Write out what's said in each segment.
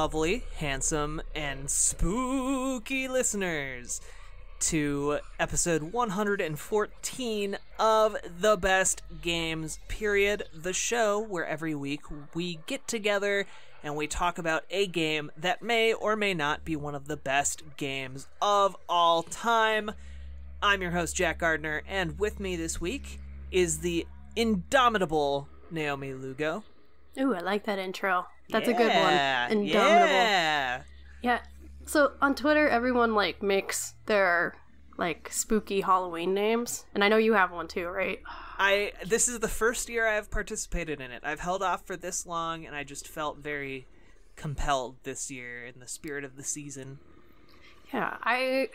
lovely, handsome, and spooky listeners to episode 114 of The Best Games, period. The show where every week we get together and we talk about a game that may or may not be one of the best games of all time. I'm your host, Jack Gardner, and with me this week is the indomitable Naomi Lugo. Ooh, I like that intro. That's a good one. Indomitable. Yeah. So on Twitter, everyone makes their spooky Halloween names, and I know you have one too, right? This is the first year I have participated in it. I've held off for this long, and I just felt very compelled this year in the spirit of the season. Yeah, I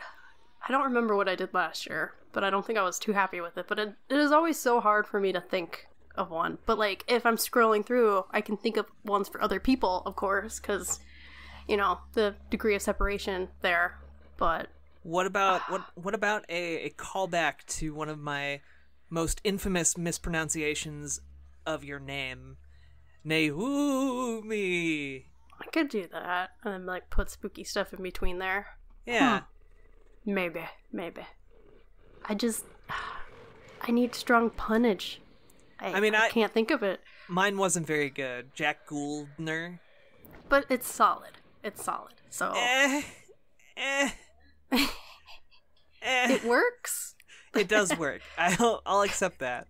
don't remember what I did last year, but I don't think I was too happy with it. But it is always so hard for me to think of one. But if I'm scrolling through, I can think of ones for other people, of course, because the degree of separation there. But what about a callback to one of my most infamous mispronunciations of your name, Naomi? I could do that and then put spooky stuff in between there. Yeah. Maybe. I need strong punnage. I can't think of it. Mine wasn't very good. Jack Gouldner. But it's solid. So it works. It does work. I'll accept that.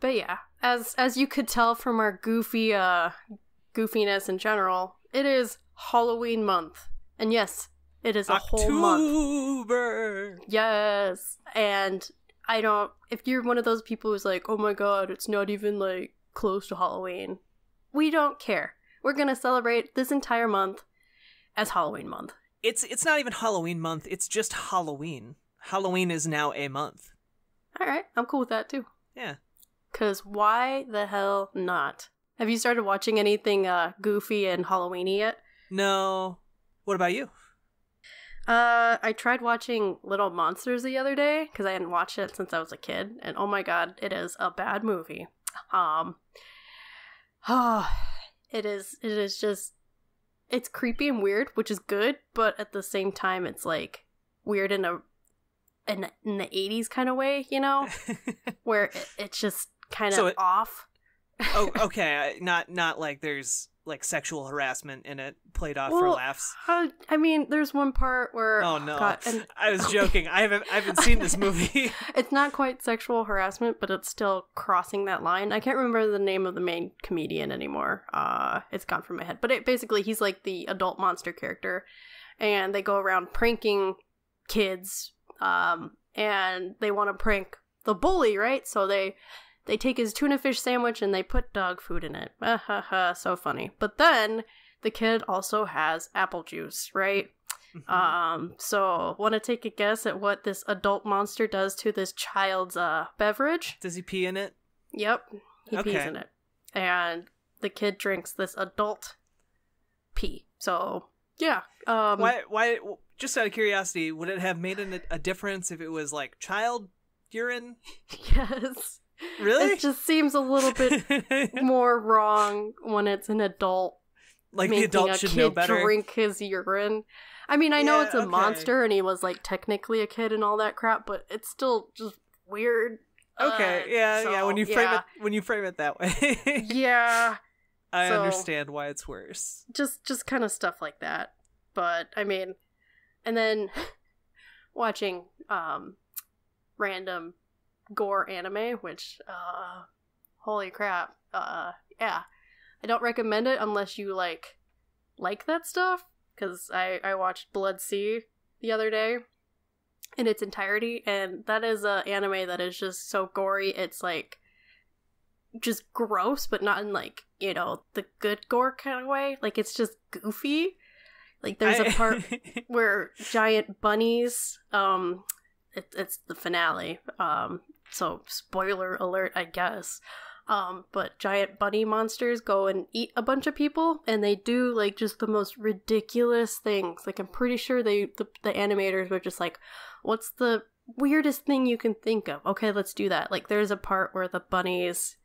But yeah, as you could tell from our goofiness in general, it is Halloween month. And yes, it is a whole month. October. Yes. And if you're one of those people who's like, oh my god, it's not even close to Halloween, we don't care. We're gonna celebrate this entire month as Halloween month. It's not even Halloween month, it's just Halloween. Halloween is now a month. Alright, I'm cool with that too. Yeah. 'Cause why the hell not? Have you started watching anything goofy and Halloween-y yet? No. What about you? I tried watching Little Monsters the other day because I hadn't watched it since I was a kid, and oh my god, it is a bad movie. It is just, it's creepy and weird, which is good, but at the same time, it's weird in the 80s kind of way, where it's just kind of off. Oh, okay. Not like there's sexual harassment in it played off for laughs. I mean, there's one part where oh no, God, I was joking. I haven't seen this movie. It's not quite sexual harassment, but it's still crossing that line. I can't remember the name of the main comedian anymore. It's gone from my head. But basically, he's the adult monster character, and they go around pranking kids, and they want to prank the bully, right? So they take his tuna fish sandwich and they put dog food in it. So funny. But then the kid also has apple juice, right? Mm-hmm. So want to take a guess at what this adult monster does to this child's beverage? Does he pee in it? Yep. He pees in it. And the kid drinks this adult pee. So, yeah. Why, just out of curiosity, would it have made a difference if it was child urine? Yes. Really? It just seems a little bit more wrong when it's an adult. The adult should know better. Drink his urine. I mean, I know it's a monster and he was technically a kid and all that crap, but it's still just weird. Okay, yeah. When you frame it that way, yeah, I understand why it's worse. Just kind of stuff like that. But I mean, and then watching random gore anime, which holy crap, yeah, I don't recommend it unless you like that stuff, because I watched Blood Sea the other day in its entirety, and that is a anime that is just so gory. It's just gross, but not in the good gore kind of way. It's just goofy. There's a part where giant bunnies, it's the finale, so spoiler alert, I guess. But giant bunny monsters go and eat a bunch of people, and they do just the most ridiculous things. I'm pretty sure the animators were just what's the weirdest thing you can think of? Okay, let's do that. There's a part where the bunnies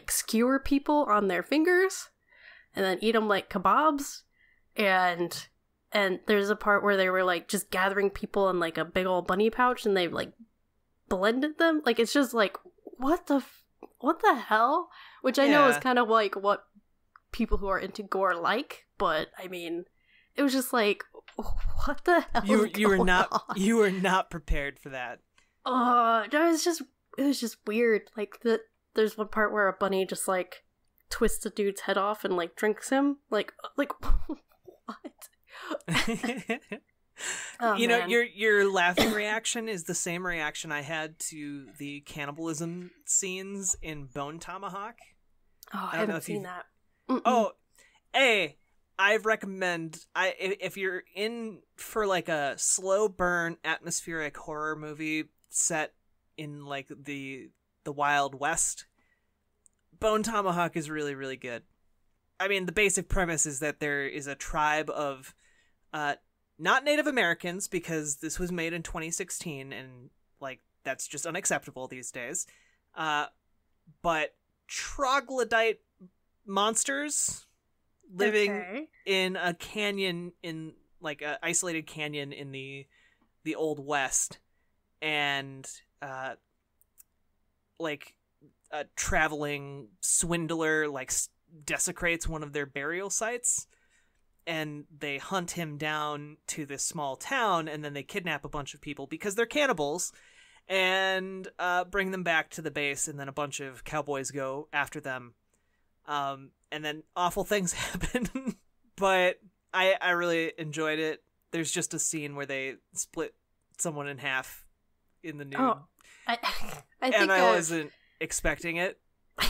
skewer people on their fingers, and then eat them like kebabs. And there's a part where they were like just gathering people in like a big old bunny pouch, and they like blended them. Like, it's just like, what the hell? Which I know is kind of like what people who are into gore like, but I mean, it was just like, what the hell? You were not prepared for that. It was just weird. Like, there's one part where a bunny just like twists a dude's head off and like drinks him. Like what? You know, your laughing reaction is the same reaction I had to the cannibalism scenes in Bone Tomahawk. Oh, I haven't seen that. Mm-mm. Oh, I recommend if you're in for like a slow burn atmospheric horror movie set in like the Wild West, Bone Tomahawk is really, really good. I mean, the basic premise is that there is a tribe of not Native Americans, because this was made in 2016 and like that's just unacceptable these days. But troglodyte monsters living in a canyon, in like a isolated canyon in the Old West, and like a traveling swindler like desecrates one of their burial sites, and they hunt him down to this small town, and then they kidnap a bunch of people because they're cannibals, and bring them back to the base, and then a bunch of cowboys go after them. And then awful things happen. But I really enjoyed it. There's just a scene where they split someone in half in the nude. Oh, I think I wasn't expecting it.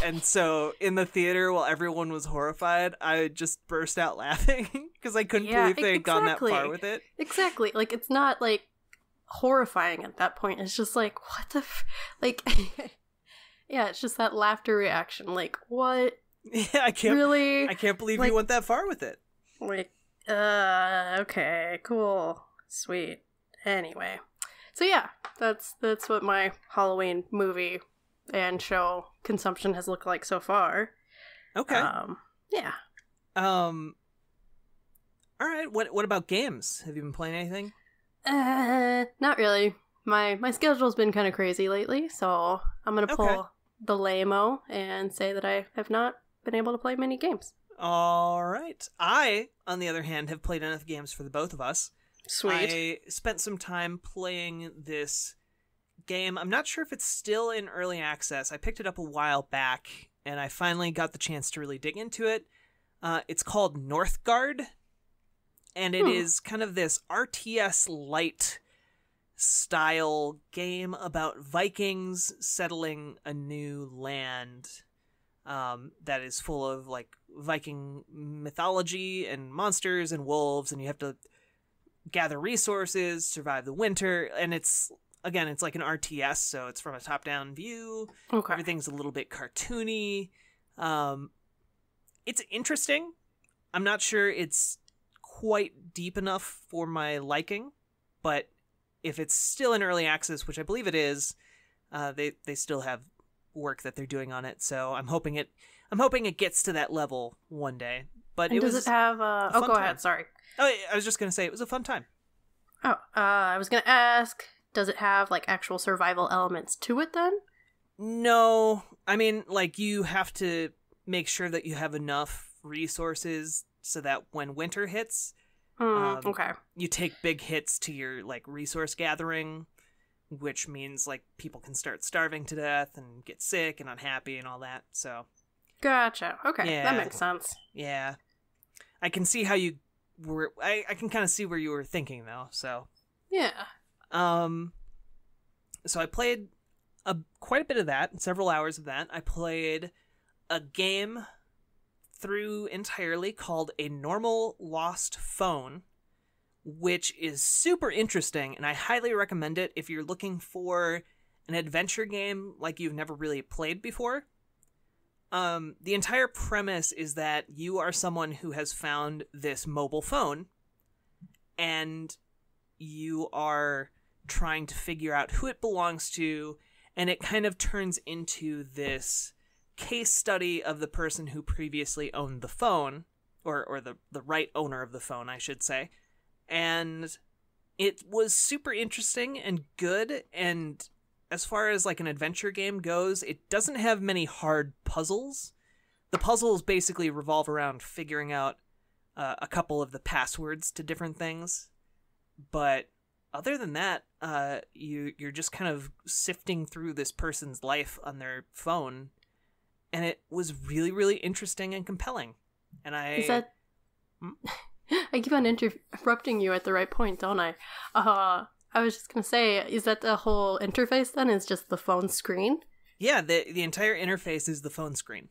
And so in the theater, while everyone was horrified, I just burst out laughing because I couldn't believe they had gone that far with it. Exactly. Like, it's not like horrifying at that point. It's just like, what the like yeah, it's just that laughter reaction. Like, what? Yeah, I can't believe like, you went that far with it. Like, okay, cool, sweet. Anyway, so yeah, that's what my Halloween movie and show consumption has looked like so far. Okay. Yeah. All right. What about games? Have you been playing anything? Not really. My schedule's been kind of crazy lately, so I'm gonna pull the lame-o and say that I have not been able to play many games. All right. I, on the other hand, have played enough games for the both of us. Sweet. I spent some time playing this game. I'm not sure if it's still in early access. I picked it up a while back, and I finally got the chance to really dig into it. It's called Northgard, and it is kind of this RTS light style game about Vikings settling a new land that is full of like Viking mythology and monsters and wolves, and you have to gather resources, survive the winter, and it's like an RTS, so it's from a top-down view. Okay. Everything's a little bit cartoony. It's interesting. I'm not sure it's quite deep enough for my liking, but if it's still in early access, which I believe it is, they still have work that they're doing on it, so I'm hoping it gets to that level one day. But and does it have go ahead, sorry. Oh, I was just gonna say it was a fun time. I was gonna ask, does it have like actual survival elements to it then? No, I mean, like, you have to make sure that you have enough resources so that when winter hits, okay, you take big hits to your like resource gathering, which means like people can start starving to death and get sick and unhappy and all that. So gotcha. Okay, yeah, that makes sense. Yeah, I can see how you were. I can kind of see where you were thinking though. So yeah. So I played quite a bit of that, several hours of that. I played a game through entirely called A Normal Lost Phone, which is super interesting, and I highly recommend it if you're looking for an adventure game like you've never really played before. The entire premise is that you are someone who has found this mobile phone, and you are trying to figure out who it belongs to, and it kind of turns into this case study of the person who previously owned the phone, or the right owner of the phone, I should say. And it was super interesting and good, and as far as like an adventure game goes, it doesn't have many hard puzzles. The puzzles basically revolve around figuring out a couple of the passwords to different things, but other than that, you're just kind of sifting through this person's life on their phone, and it was really, really interesting and compelling. And Is that... I keep on interrupting you at the right point, don't I? I was just going to say, is that the whole interface then? Is just the phone screen? Yeah, the entire interface is the phone screen.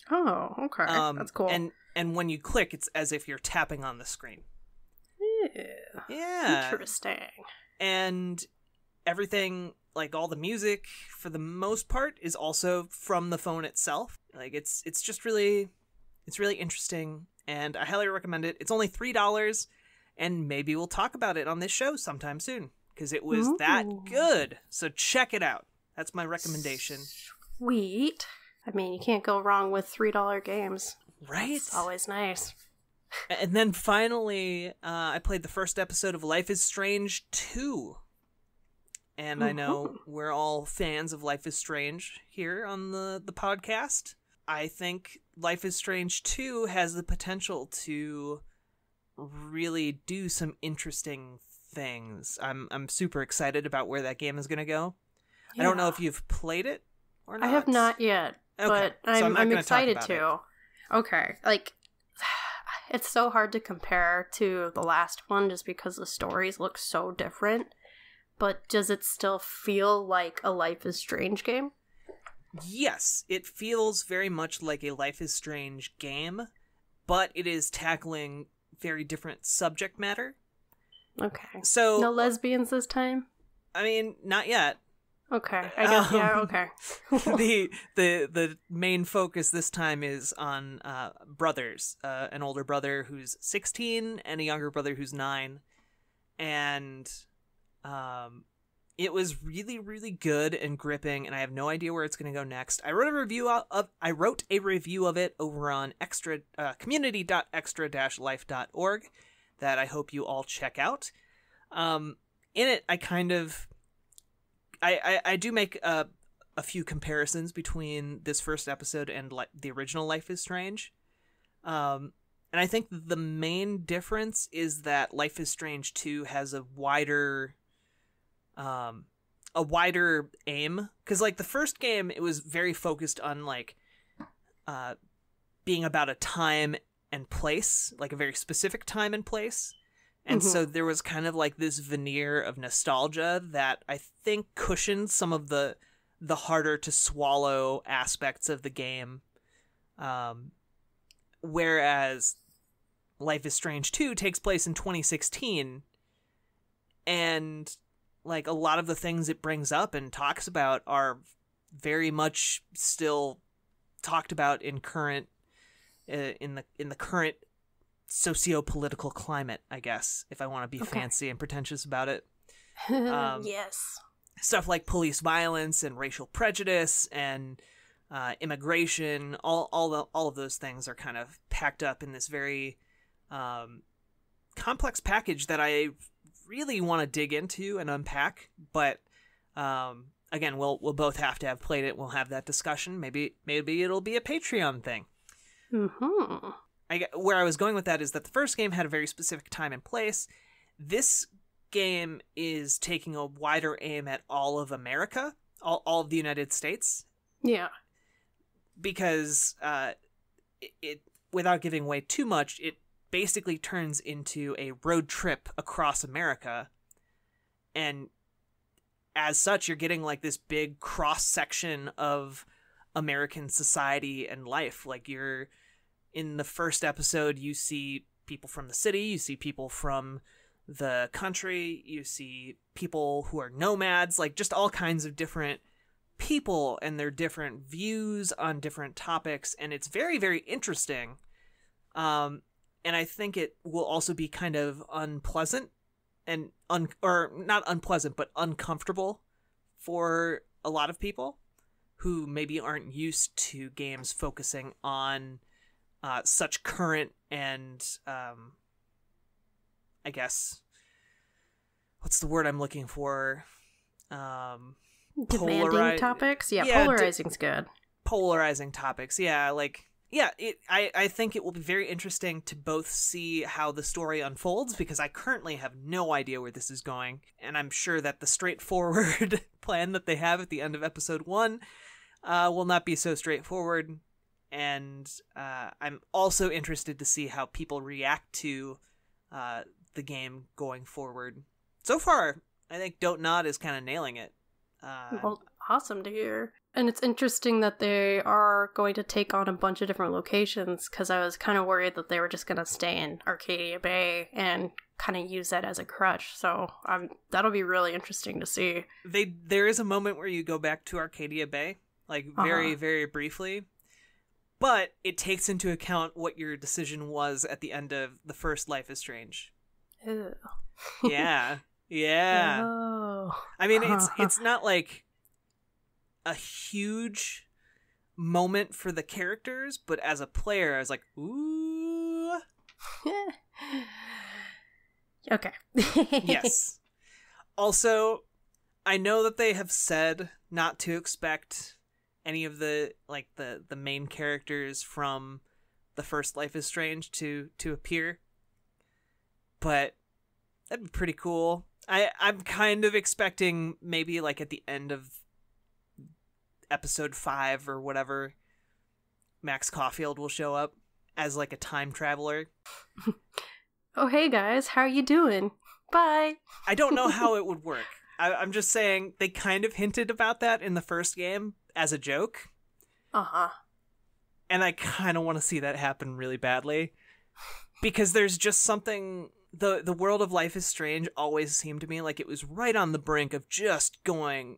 Oh, okay. That's cool. And when you click, it's as if you're tapping on the screen. Yeah. Interesting. And everything, like all the music, for the most part, is also from the phone itself. Like, it's just really... It's really interesting, and I highly recommend it. It's only $3, and maybe we'll talk about it on this show sometime soon, because it was that good. So check it out. That's my recommendation. Sweet. I mean, you can't go wrong with $3 games. Right? It's always nice. And then finally, I played the first episode of Life is Strange 2. And I know we're all fans of Life is Strange here on the podcast. I think Life is Strange 2 has the potential to really do some interesting things. I'm super excited about where that game is going to go. Yeah. I don't know if you've played it or not. I have not yet, okay. but I'm excited to. Okay, like, it's so hard to compare to the last one just because the stories look so different, but does it still feel like a Life is Strange game? Yes, it feels very much like a Life is Strange game, but it is tackling very different subject matter. Okay. So no lesbians this time? I mean, not yet. Okay. I guess yeah, okay. the main focus this time is on brothers, an older brother who's 16 and a younger brother who's 9. And it was really, really good and gripping, and I have no idea where it's going to go next. I wrote a review of it over on community.extra-life.org that I hope you all check out. In it, I do make a few comparisons between this first episode and the original Life is Strange. And I think the main difference is that Life is Strange 2 has a wider aim, because like the first game, it was very focused on like being about a time and place, like a very specific time and place, and so there was kind of like this veneer of nostalgia that I think cushioned some of the harder to swallow aspects of the game, whereas Life is Strange 2 takes place in 2016, and like a lot of the things it brings up and talks about are very much still talked about in current in the current socio-political climate, I guess, if I want to be fancy and pretentious about it. Yes. Stuff like police violence and racial prejudice and immigration, all of those things are kind of packed up in this very complex package that I really want to dig into and unpack, but again, we'll both have to have played it. We'll have that discussion. Maybe it'll be a Patreon thing. Where I was going with that is that the first game had a very specific time and place. This game is taking a wider aim at all of America, all of the United States. Yeah. Because it without giving away too much, it basically turns into a road trip across America, and as such, you're getting like this big cross section of American society and life. Like, you're in the first episode, you see people from the city, you see people from the country, you see people who are nomads, like just all kinds of different people and their different views on different topics, and it's very, very interesting. And I think it will also be kind of unpleasant and or not unpleasant, but uncomfortable for a lot of people who maybe aren't used to games focusing on such current and I guess what's the word I'm looking for? Demanding topics? Yeah, polarizing's good. Polarizing topics, yeah, like, yeah, I think it will be very interesting to both see how the story unfolds, because I currently have no idea where this is going, and I'm sure that the straightforward plan that they have at the end of episode 1 will not be so straightforward, and I'm also interested to see how people react to the game going forward. So far, I think Don't Nod is kind of nailing it. Well, awesome to hear. And it's interesting that they are going to take on a bunch of different locations, because I was kind of worried that they were just going to stay in Arcadia Bay and kind of use that as a crutch. So that'll be really interesting to see. There is a moment where you go back to Arcadia Bay, like very, very briefly, but it takes into account what your decision was at the end of the first Life is Strange. Ew. Yeah. Yeah. Oh. I mean, it's not like a huge moment for the characters, but as a player, I was like, ooh. Okay. Yes. Also, I know that they have said not to expect any of the main characters from the first Life is Strange to appear, but that'd be pretty cool. I'm kind of expecting maybe like at the end of episode 5 or whatever, Max Caulfield will show up as like a time traveler. Oh, hey guys, how are you doing? Bye. I don't know how it would work. I'm just saying they kind of hinted about that in the first game as a joke. Uh-huh. And I kind of want to see that happen really badly, because there's just something... The world of Life is Strange always seemed to me like it was right on the brink of just going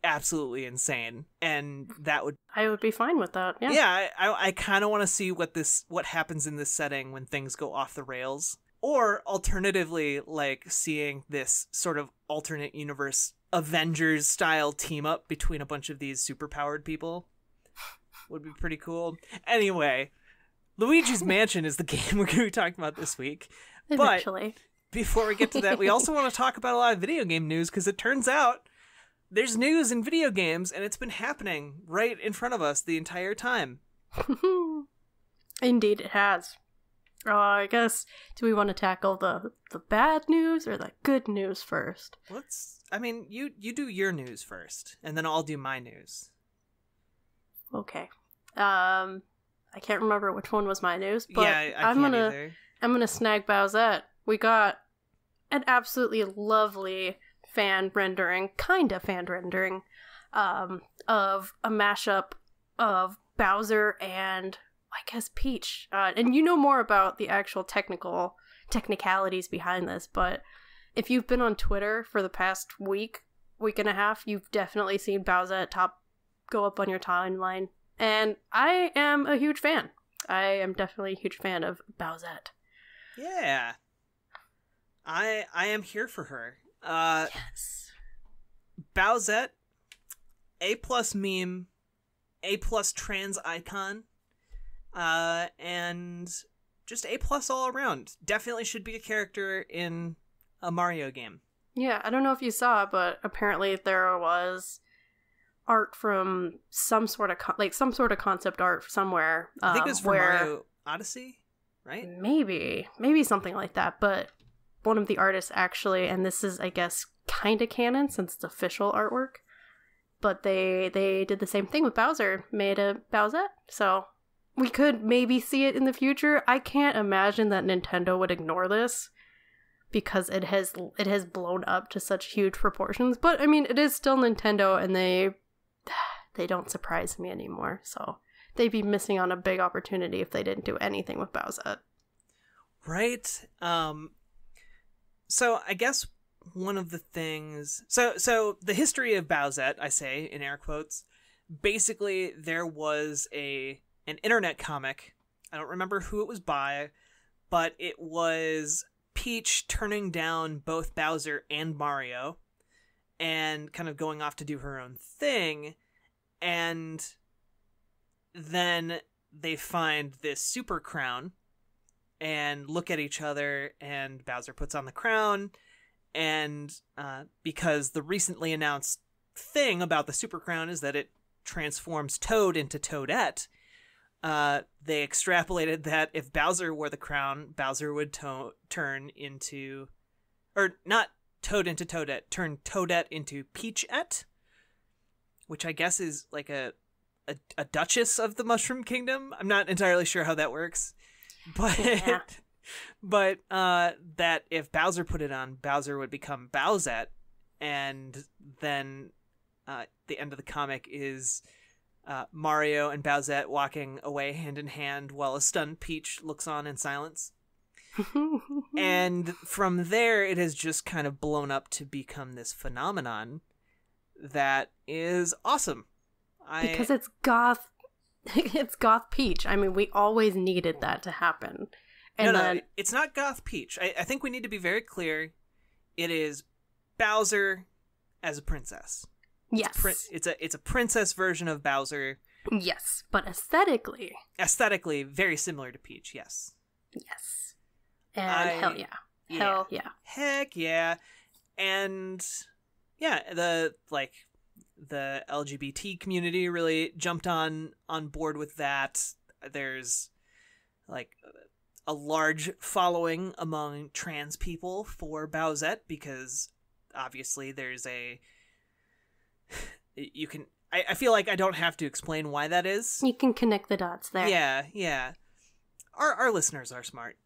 absolutely insane, and I would be fine with that. Yeah. Yeah, I kind of want to see what happens in this setting when things go off the rails, or alternatively, like seeing this sort of alternate universe Avengers style team up between a bunch of these superpowered people would be pretty cool. Anyway, Luigi's Mansion is the game we're going to be talking about this week. Eventually. But before we get to that, we also want to talk about a lot of video game news, because it turns out there's news in video games, and it's been happening right in front of us the entire time. Indeed, it has. I guess, do we want to tackle the bad news or the good news first? You do your news first, and then I'll do my news. Okay. I can't remember which one was my news, but yeah, I'm gonna snag Bowsette. We got an absolutely lovely fan rendering of a mashup of Bowser and I guess Peach. And you know more about the actual technicalities behind this, but if you've been on Twitter for the past week and a half, you've definitely seen Bowsette go up on your timeline. And I am a huge fan. I am definitely a huge fan of Bowsette. Yeah. I am here for her. Yes. Bowsette, A+ meme, A+ trans icon, and just A+ all around. Definitely should be a character in a Mario game. Yeah, I don't know if you saw, but apparently there was art from some sort of concept art somewhere. I think it was from Mario Odyssey, right? Maybe something like that. But one of the artists actually, and this is, I guess, kind of canon since it's official artwork, but they did the same thing with Bowser, made a Bowsette. So we could maybe see it in the future. I can't imagine that Nintendo would ignore this, because it has blown up to such huge proportions. But I mean, it is still Nintendo, and they don't surprise me anymore. So they'd be missing on a big opportunity if they didn't do anything with Bowsette. Right. So I guess one of the things... So the history of Bowsette, I say in air quotes, basically there was an internet comic. I don't remember who it was by, but it was Peach turning down both Bowser and Mario and kind of going off to do her own thing. And then they find this super crown and look at each other, and Bowser puts on the crown, and because the recently announced thing about the super crown is that it transforms Toad into Toadette, they extrapolated that if Bowser wore the crown, Bowser would turn into, or not Toad into Toadette, turn Toadette into Peachette, which I guess is like a duchess of the Mushroom Kingdom. I'm not entirely sure how that works, but Yeah. but that if Bowser put it on, Bowser would become Bowsette, and then the end of the comic is Mario and Bowsette walking away hand in hand while a stunned Peach looks on in silence. And from there, it has just kind of blown up to become this phenomenon that is awesome. Because it's goth. It's goth Peach. I mean, we always needed that to happen. And no, it's not goth Peach. I think we need to be very clear. It is Bowser as a princess. Yes. It's a princess version of Bowser. Yes, but aesthetically. Aesthetically, very similar to Peach, yes. Yes. And hell yeah. Hell yeah. Heck yeah. And yeah, the LGBT community really jumped on board with that. There's like a large following among trans people for Bowsette, because obviously there's I feel like I don't have to explain why that is. You can connect the dots there. Yeah. Our listeners are smart.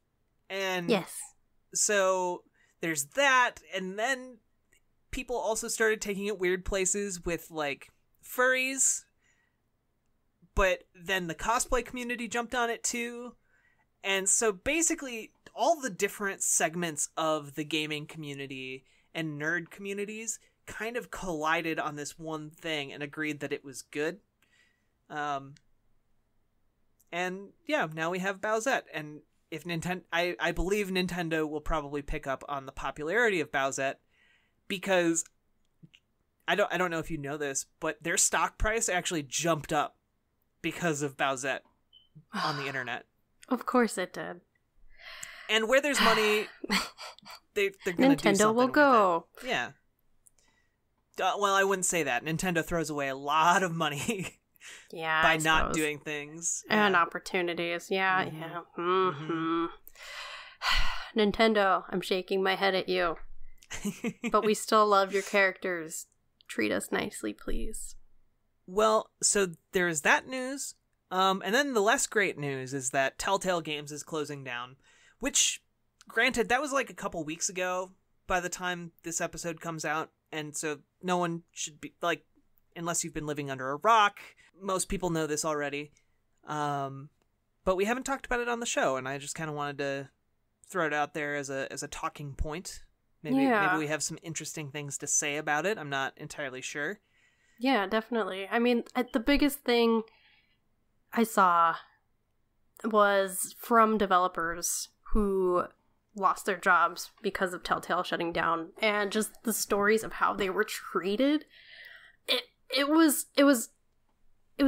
And yes. So there's that, and then people also started taking it weird places with like furries, but then the cosplay community jumped on it too. And so basically all the different segments of the gaming community and nerd communities kind of collided on this one thing and agreed that it was good. And yeah, now we have Bowsette, and if Nintendo, I believe Nintendo will probably pick up on the popularity of Bowsette, because I don't know if you know this, but their stock price actually jumped up because of Bowsette on the internet. Of course it did. And where there's money, they're gonna do something Nintendo will go. with it. Yeah. Well, I wouldn't say that. Nintendo throws away a lot of money. Yeah, by not doing things and opportunities. Yeah. Mm-hmm. Nintendo, I'm shaking my head at you, but we still love your characters. Treat us nicely, please. Well, so there's that news, and then the less great news is that Telltale Games is closing down, which, granted, that was like a couple weeks ago by the time this episode comes out, and so no one should be like, unless you've been living under a rock. Most people know this already. But we haven't talked about it on the show, and I just kind of wanted to throw it out there as a talking point. Maybe we have some interesting things to say about it. I'm not entirely sure. Yeah, definitely. I mean, the biggest thing I saw was from developers who lost their jobs because of Telltale shutting down, and just the stories of how they were treated. It was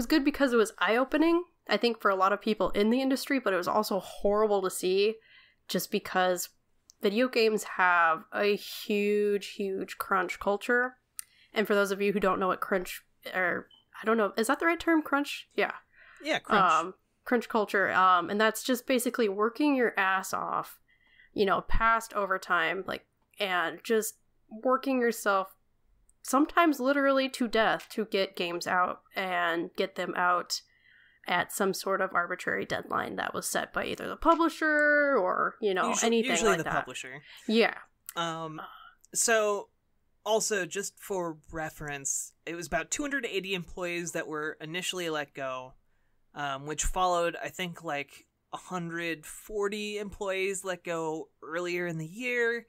good because it was eye-opening, I think, for a lot of people in the industry, but it was also horrible to see just because video games have a huge crunch culture. And for those of you who don't know what crunch, or I don't know, is that the right term, crunch? Yeah. Yeah, crunch. Crunch culture. And that's just basically working your ass off, past overtime, and just working yourself sometimes literally to death to get games out and get them out at some sort of arbitrary deadline that was set by either the publisher or, anything usually like the that. publisher. Yeah. So also just for reference, it was about 280 employees that were initially let go, which followed, I think, 140 employees let go earlier in the year.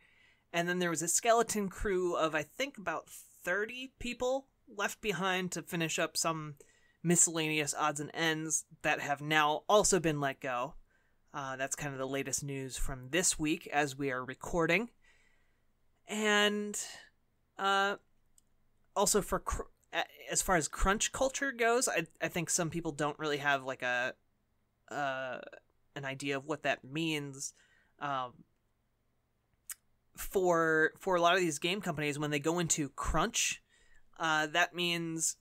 And then there was a skeleton crew of, I think, about 30 people left behind to finish up some miscellaneous odds and ends that have now also been let go. That's kind of the latest news from this week as we are recording. And also as far as crunch culture goes, I think some people don't really have a an idea of what that means, for a lot of these game companies, when they go into crunch, that means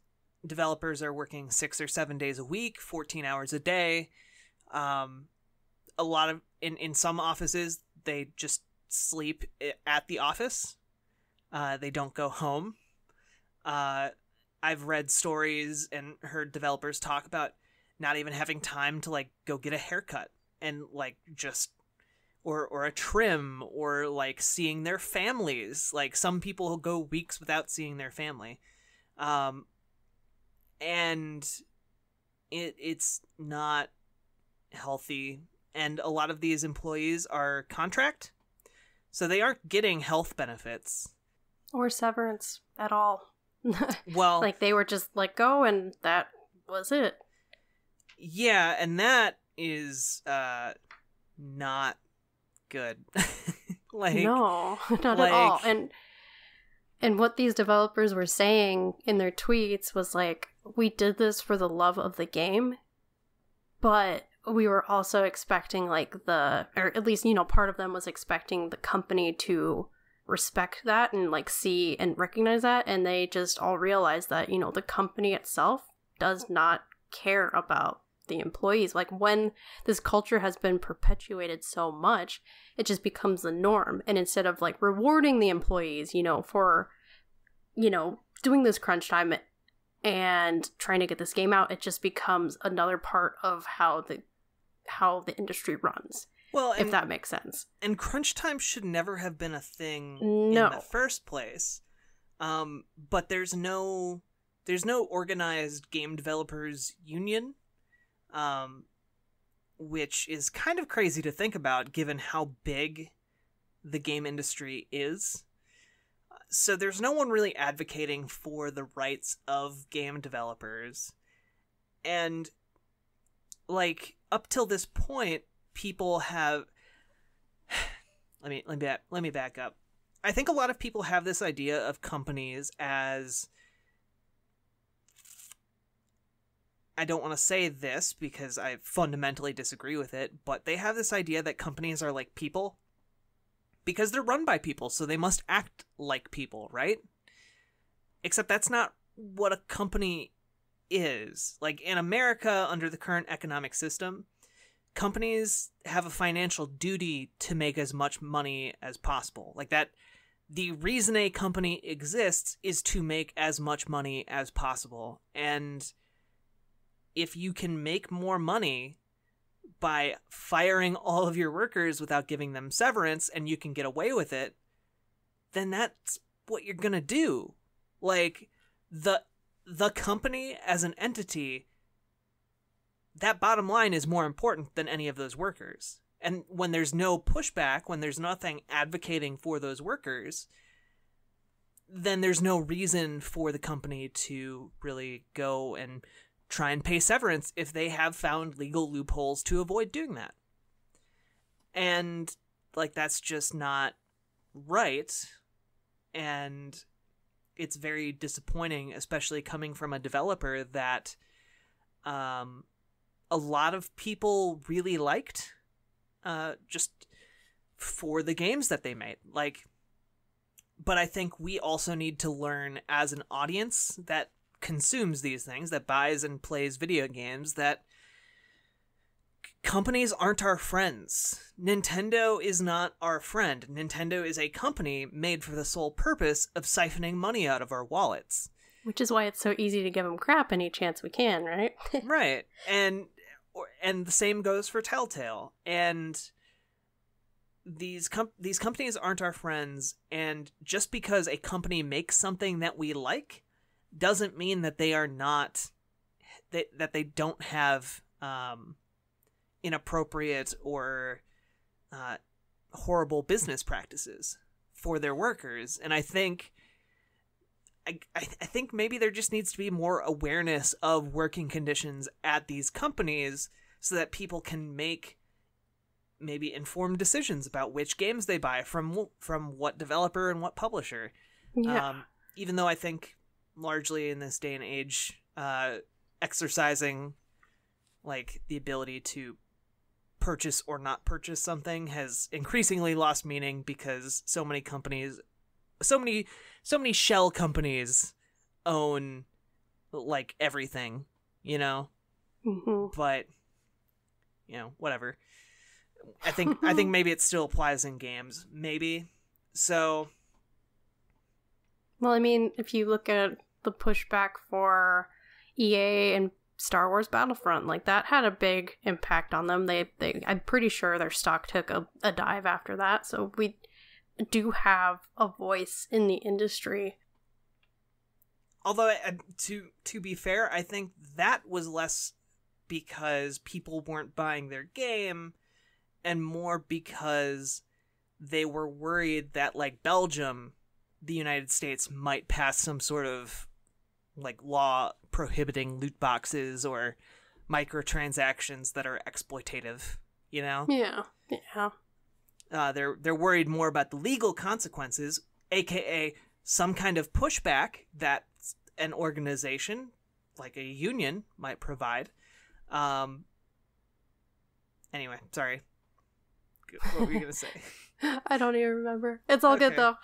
developers are working 6 or 7 days a week, 14 hours a day. A lot of in some offices, they just sleep at the office. They don't go home. I've read stories and heard developers talk about not even having time to like go get a haircut and like just or a trim or like seeing their families. Like some people go weeks without seeing their family. And it's not healthy. And a lot of these employees are contract, so they aren't getting health benefits. Or severance at all. Well, like they were just let go and that was it. Yeah, and that is not good. Like no, not at all. And what these developers were saying in their tweets was like, we did this for the love of the game, but we were also expecting like or at least, you know, part of them was expecting the company to respect that and like see and recognize that, and they just all realized that, you know, the company itself does not care about the employees. Like when this culture has been perpetuated so much, it just becomes the norm, and instead of like rewarding the employees, you know, for, you know, doing this crunch time and trying to get this game out, it just becomes another part of how the industry runs. Well, if that makes sense. And crunch time should never have been a thing in the first place. But there's no organized game developers union, which is kind of crazy to think about given how big the game industry is. So there's no one really advocating for the rights of game developers. And like up till this point, people have let me back up. I think a lot of people have this idea of companies as, I don't want to say this because I fundamentally disagree with it, but they have this idea that companies are like people because they're run by people, so they must act like people, right? Except that's not what a company is. Like in America, under the current economic system, companies have a financial duty to make as much money as possible. Like that, the reason a company exists is to make as much money as possible. And if you can make more money by firing all of your workers without giving them severance and you can get away with it, then that's what you're gonna do. Like the company as an entity, that bottom line is more important than any of those workers. And when there's no pushback, when there's nothing advocating for those workers, then there's no reason for the company to really go and try and pay severance if they have found legal loopholes to avoid doing that. And like that's just not right. And it's very disappointing, especially coming from a developer that a lot of people really liked, just for the games that they made. Like, but I think we also need to learn as an audience that consumes these things, that buys and plays video games, that companies aren't our friends. Nintendo is not our friend. Nintendo is a company made for the sole purpose of siphoning money out of our wallets. Which is why it's so easy to give them crap any chance we can, right? Right. And the same goes for Telltale. And these companies aren't our friends, and just because a company makes something that we like doesn't mean that they are not, that they don't have inappropriate or horrible business practices for their workers. And I think I think maybe there just needs to be more awareness of working conditions at these companies so that people can make maybe informed decisions about which games they buy from what developer and what publisher. Yeah. Even though I think largely in this day and age, exercising like the ability to purchase or not purchase something has increasingly lost meaning because so many shell companies own like everything, you know. But whatever. I think maybe it still applies in games, maybe. So, well, I mean, if you look at the pushback for EA and Star Wars Battlefront, like that had a big impact on them. I'm pretty sure their stock took a dive after that. So we do have a voice in the industry. Although, to be fair, I think that was less because people weren't buying their game and more because they were worried that, like Belgium, the United States might pass some sort of like law prohibiting loot boxes or microtransactions that are exploitative, you know? Yeah. They're worried more about the legal consequences, aka some kind of pushback that an organization like a union might provide. Anyway, sorry. What were you gonna say? I don't even remember. It's all good though.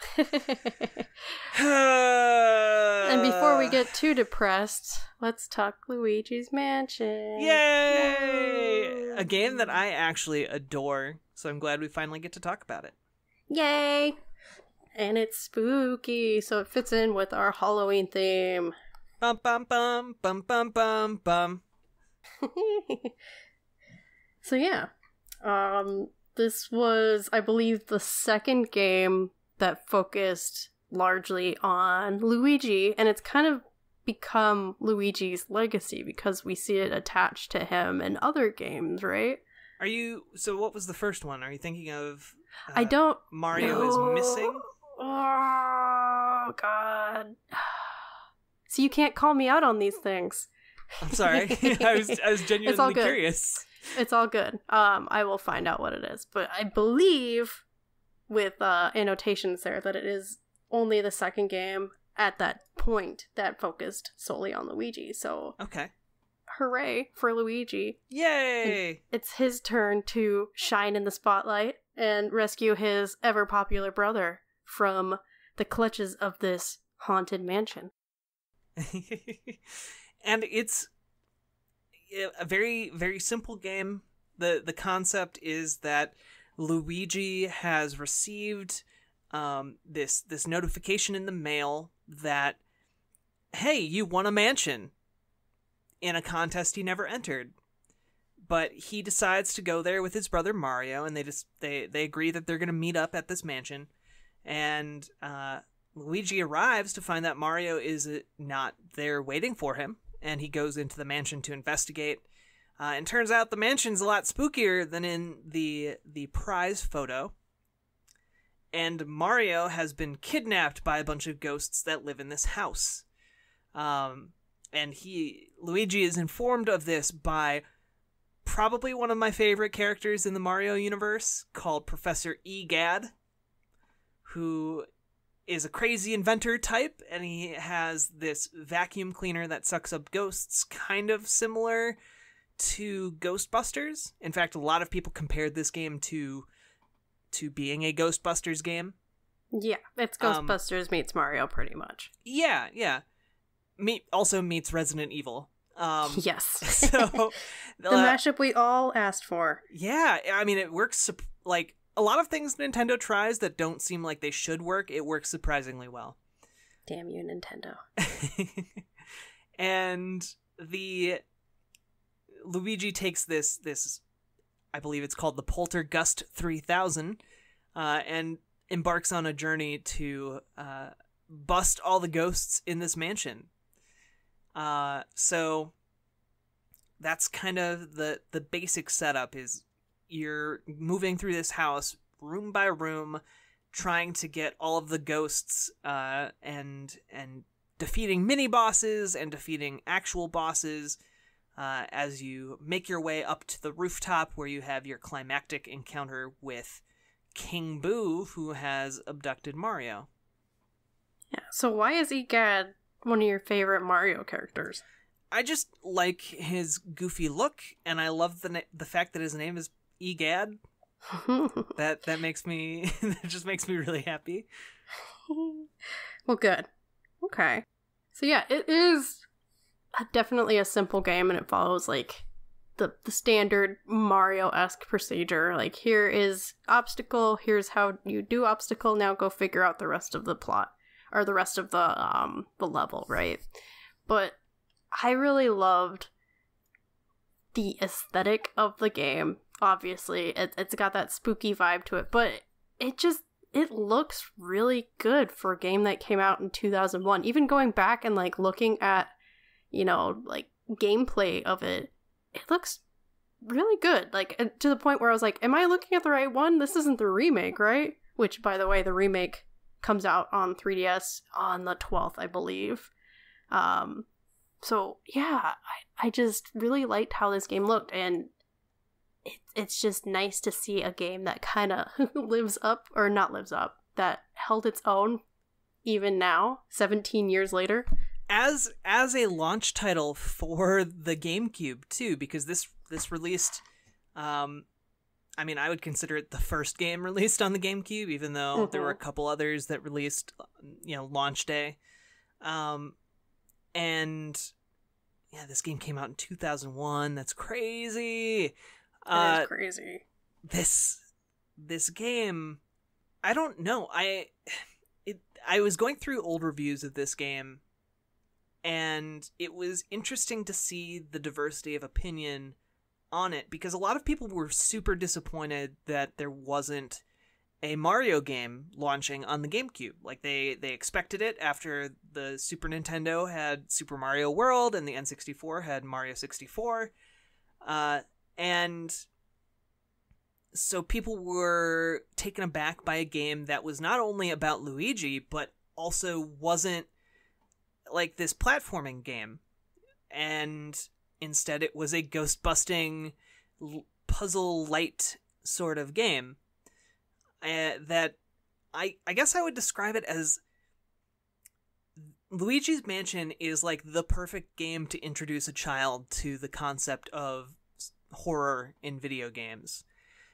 And before we get too depressed, let's talk Luigi's Mansion. Yay! A game that I actually adore, so I'm glad we finally get to talk about it. Yay! And it's spooky, so it fits in with our Halloween theme. Bum bum bum bum bum bum bum. So yeah. This was, I believe, the second game that focused largely on Luigi, and it's kind of become Luigi's legacy because we see it attached to him in other games, right? So what was the first one? Are you thinking of I don't Mario know. is Missing? Oh, God. So you can't call me out on these things. I'm sorry. I was genuinely curious. It's all good. I will find out what it is. But I believe, with annotations there, that it is only the second game at that point that focused solely on Luigi. So, okay. Hooray for Luigi. Yay! And it's his turn to shine in the spotlight and rescue his ever-popular brother from the clutches of this haunted mansion. And it's a very, very simple game. The concept is that Luigi has received this notification in the mail that, hey, you won a mansion in a contest he never entered. But he decides to go there with his brother Mario, and they agree that they're going to meet up at this mansion. And Luigi arrives to find that Mario is not there waiting for him, and he goes into the mansion to investigate. And turns out the mansion's a lot spookier than in the prize photo. And Mario has been kidnapped by a bunch of ghosts that live in this house. And Luigi is informed of this by probably one of my favorite characters in the Mario universe, called Professor Egad, who is a crazy inventor type, and he has this vacuum cleaner that sucks up ghosts, kind of similar to Ghostbusters. In fact, a lot of people compared this game to being a Ghostbusters game. Yeah, it's Ghostbusters meets Mario, pretty much. Yeah. Also meets Resident Evil. Yes. So the mashup we all asked for. Yeah, I mean, it works, like, a lot of things Nintendo tries that don't seem like they should work, it works surprisingly well. Damn you, Nintendo. And Luigi takes this, I believe it's called the Poltergust 3000, and embarks on a journey to bust all the ghosts in this mansion. So that's kind of the basic setup. Is you're moving through this house room by room, trying to get all of the ghosts, and defeating mini bosses and defeating actual bosses, as you make your way up to the rooftop where you have your climactic encounter with King Boo, who has abducted Mario. Yeah. So why is Egad one of your favorite Mario characters? I just like his goofy look, and I love the fact that his name is egad. That makes me that just makes me really happy. Well, good. Okay. So yeah, it is definitely a simple game, and it follows like the standard Mario-esque procedure. Like, here is obstacle, here's how you do obstacle, now go figure out the rest of the plot, or the rest of the level, right? But I really loved the aesthetic of the game. Obviously, it's got that spooky vibe to it, but it looks really good for a game that came out in 2001. Even going back and like looking at, like gameplay of it, it looks really good. Like, to the point where I was like, am I looking at the right one? This isn't the remake, right? Which, by the way, the remake comes out on 3DS on the 12th, I believe. So yeah, I just really liked how this game looked, and it's just nice to see a game that kind of that held its own even now, 17 years later. As a launch title for the GameCube too, because this released, I mean, I would consider it the first game released on the GameCube, even though there were a couple others that released, launch day. And yeah, this game came out in 2001. That's crazy. It is crazy. This game, I don't know. I was going through old reviews of this game, and it was interesting to see the diversity of opinion on it, because a lot of people were super disappointed that there wasn't a Mario game launching on the GameCube. Like, they expected it after the Super Nintendo had Super Mario World and the N64 had Mario 64. And so people were taken aback by a game that was not only about Luigi, but also wasn't like this platforming game. And instead it was a ghostbusting puzzle-lite sort of game. That I guess I would describe it as Luigi's Mansion is like the perfect game to introduce a child to the concept of horror in video games,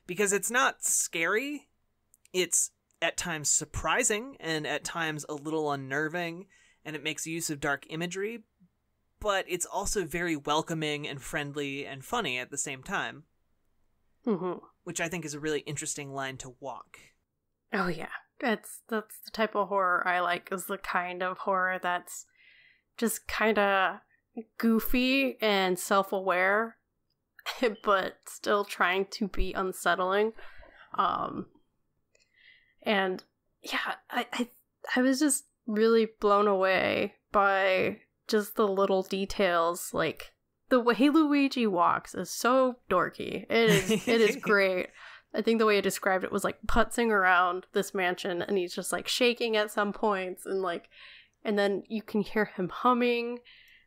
because it's not scary, it's at times surprising and at times a little unnerving, and it makes use of dark imagery, but it's also very welcoming and friendly and funny at the same time. Which I think is a really interesting line to walk. Oh yeah, that's the type of horror I like, is the kind of horror that's just kind of goofy and self-aware, but still trying to be unsettling. And yeah, I was just really blown away by just the little details. Like, the way Luigi walks is so dorky. It is great. I think the way I described it was like putzing around this mansion, and he's just like shaking at some points, and then you can hear him humming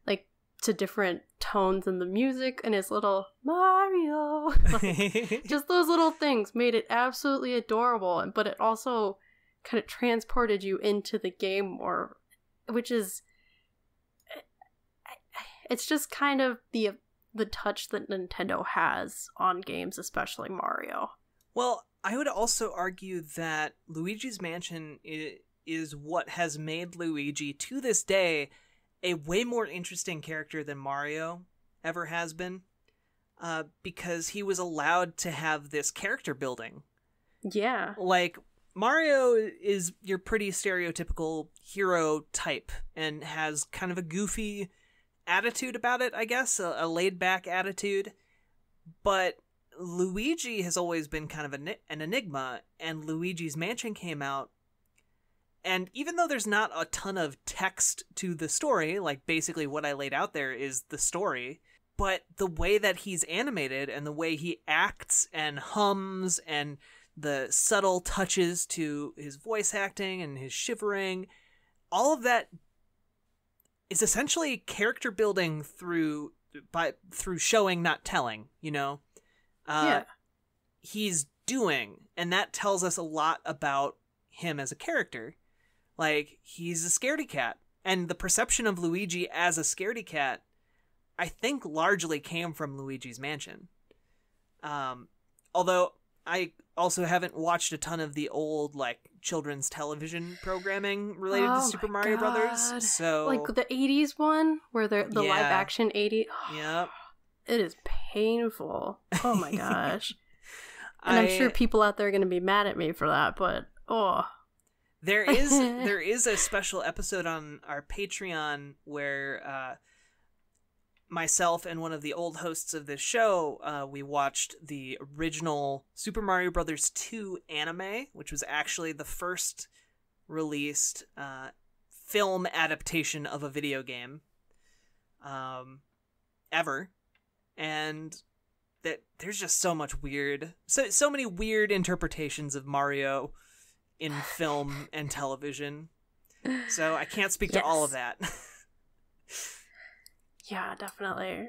like to different tones in the music, and his little Mario. Like, just those little things made it absolutely adorable, but it also kind of transported you into the game more, which is, it's just kind of the touch that Nintendo has on games, especially Mario. Well, I would also argue that Luigi's Mansion is what has made Luigi, to this day, a way more interesting character than Mario ever has been, because he was allowed to have this character building. Yeah. Like, Mario is your pretty stereotypical hero type and has kind of a goofy attitude about it, I guess, a laid-back attitude, but Luigi has always been kind of an enigma, and Luigi's Mansion came out, and even though there's not a ton of text to the story, like basically what I laid out there is the story, but the way that he's animated and the way he acts and hums and the subtle touches to his voice acting and his shivering, all of that is essentially character building through showing, not telling, he's doing, and that tells us a lot about him as a character. Like, he's a scaredy cat, and the perception of Luigi as a scaredy cat, I think, largely came from Luigi's Mansion. Although I also haven't watched a ton of the old like children's television programming related to Super Mario Brothers. So like the 80s one where the live action 80s. Yep. It is painful. Oh my gosh. And I'm sure people out there are going to be mad at me for that, but there is a special episode on our Patreon where myself and one of the old hosts of this show, we watched the original Super Mario Brothers 2 anime, which was actually the first released film adaptation of a video game ever. And that there's just so much so many weird interpretations of Mario in film and television. So I can't speak to all of that. Yeah, definitely.